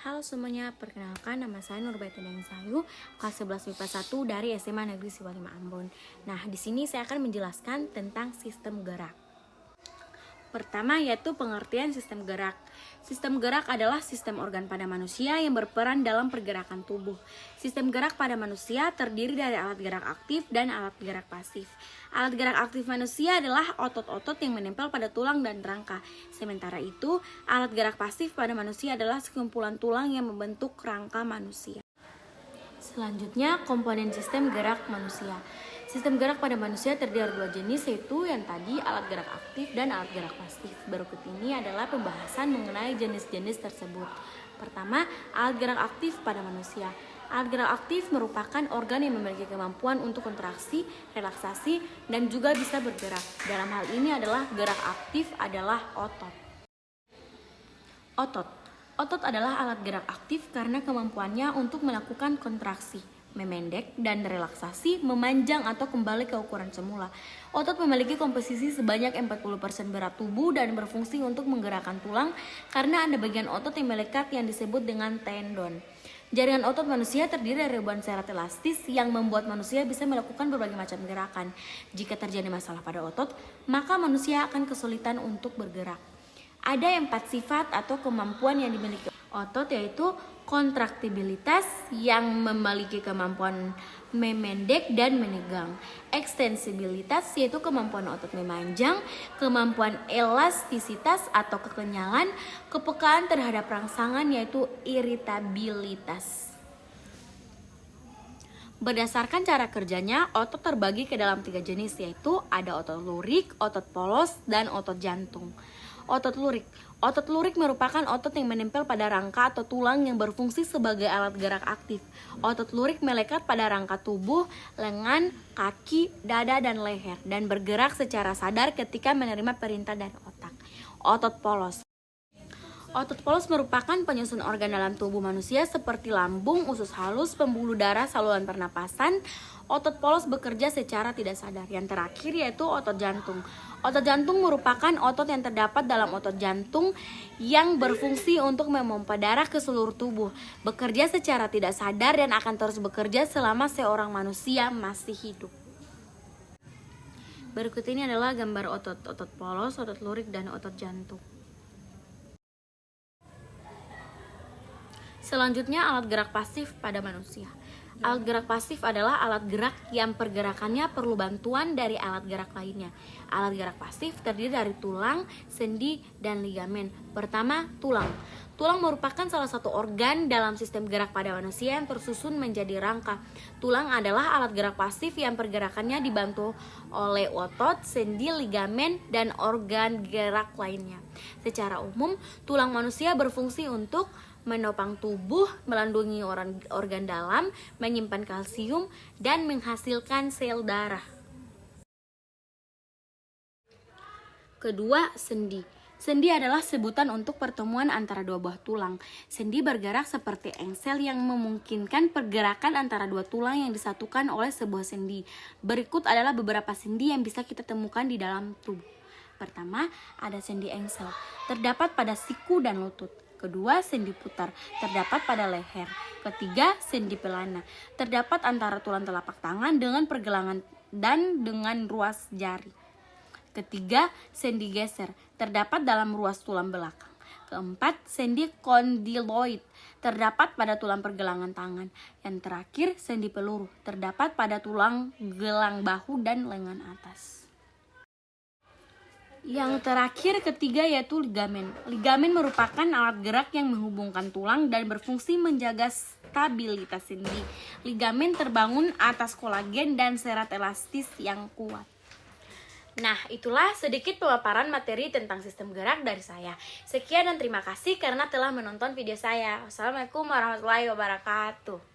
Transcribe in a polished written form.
Halo semuanya, perkenalkan nama saya Nurbaita Deng Sayu, kelas 11 MIPA 1 dari SMA Negeri Siwa 5 Ambon. Nah, di sini saya akan menjelaskan tentang sistem gerak. Pertama yaitu pengertian sistem gerak. Sistem gerak adalah sistem organ pada manusia yang berperan dalam pergerakan tubuh. Sistem gerak pada manusia terdiri dari alat gerak aktif dan alat gerak pasif. Alat gerak aktif manusia adalah otot-otot yang menempel pada tulang dan rangka. Sementara itu, alat gerak pasif pada manusia adalah sekumpulan tulang yang membentuk rangka manusia. Selanjutnya, komponen sistem gerak manusia. Sistem gerak pada manusia terdiri dari dua jenis, yaitu yang tadi alat gerak aktif dan alat gerak pasif. Berikut ini adalah pembahasan mengenai jenis-jenis tersebut. Pertama, alat gerak aktif pada manusia. Alat gerak aktif merupakan organ yang memiliki kemampuan untuk kontraksi, relaksasi, dan juga bisa bergerak. Dalam hal ini adalah gerak aktif adalah otot. Otot adalah alat gerak aktif karena kemampuannya untuk melakukan kontraksi, memendek, dan relaksasi, memanjang atau kembali ke ukuran semula. Otot memiliki komposisi sebanyak 40% berat tubuh dan berfungsi untuk menggerakkan tulang karena ada bagian otot yang melekat yang disebut dengan tendon. Jaringan otot manusia terdiri dari ribuan serat elastis yang membuat manusia bisa melakukan berbagai macam gerakan. Jika terjadi masalah pada otot, maka manusia akan kesulitan untuk bergerak. Ada 4 sifat atau kemampuan yang dimiliki otot, yaitu kontraktibilitas yang memiliki kemampuan memendek dan menegang, ekstensibilitas yaitu kemampuan otot memanjang, kemampuan elastisitas atau kekenyalan, kepekaan terhadap rangsangan yaitu iritabilitas. Berdasarkan cara kerjanya, otot terbagi ke dalam 3 jenis, yaitu ada otot lurik, otot polos, dan otot jantung. Otot lurik merupakan otot yang menempel pada rangka atau tulang yang berfungsi sebagai alat gerak aktif. Otot lurik melekat pada rangka tubuh, lengan, kaki, dada, dan leher, dan bergerak secara sadar ketika menerima perintah dari otak. Otot polos merupakan penyusun organ dalam tubuh manusia seperti lambung, usus halus, pembuluh darah, saluran pernapasan. Otot polos bekerja secara tidak sadar. Yang terakhir yaitu otot jantung. Otot jantung merupakan otot yang terdapat dalam otot jantung yang berfungsi untuk memompa darah ke seluruh tubuh. Bekerja secara tidak sadar dan akan terus bekerja selama seorang manusia masih hidup. Berikut ini adalah gambar otot polos, otot lurik, dan otot jantung. Selanjutnya, alat gerak pasif pada manusia. Alat gerak pasif adalah alat gerak yang pergerakannya perlu bantuan dari alat gerak lainnya. Alat gerak pasif terdiri dari tulang, sendi, dan ligamen. Pertama, tulang. Tulang merupakan salah satu organ dalam sistem gerak pada manusia yang tersusun menjadi rangka. Tulang adalah alat gerak pasif yang pergerakannya dibantu oleh otot, sendi, ligamen, dan organ gerak lainnya. Secara umum, tulang manusia berfungsi untuk menopang tubuh, melindungi organ dalam, menyimpan kalsium, dan menghasilkan sel darah. Kedua, sendi. Sendi adalah sebutan untuk pertemuan antara dua buah tulang. Sendi bergerak seperti engsel yang memungkinkan pergerakan antara dua tulang yang disatukan oleh sebuah sendi. Berikut adalah beberapa sendi yang bisa kita temukan di dalam tubuh. Pertama, ada sendi engsel, terdapat pada siku dan lutut. Kedua, sendi putar, terdapat pada leher. Ketiga, sendi pelana, terdapat antara tulang telapak tangan dengan pergelangan dan dengan ruas jari. Ketiga, sendi geser, terdapat dalam ruas tulang belakang. Keempat, sendi kondiloid, terdapat pada tulang pergelangan tangan. Yang terakhir, sendi peluru, terdapat pada tulang gelang bahu dan lengan atas. Yang terakhir ketiga yaitu ligamen. Ligamen merupakan alat gerak yang menghubungkan tulang dan berfungsi menjaga stabilitas sendi. Ligamen terbangun atas kolagen dan serat elastis yang kuat. Nah, itulah sedikit pemaparan materi tentang sistem gerak dari saya. Sekian dan terima kasih karena telah menonton video saya. Wassalamualaikum warahmatullahi wabarakatuh.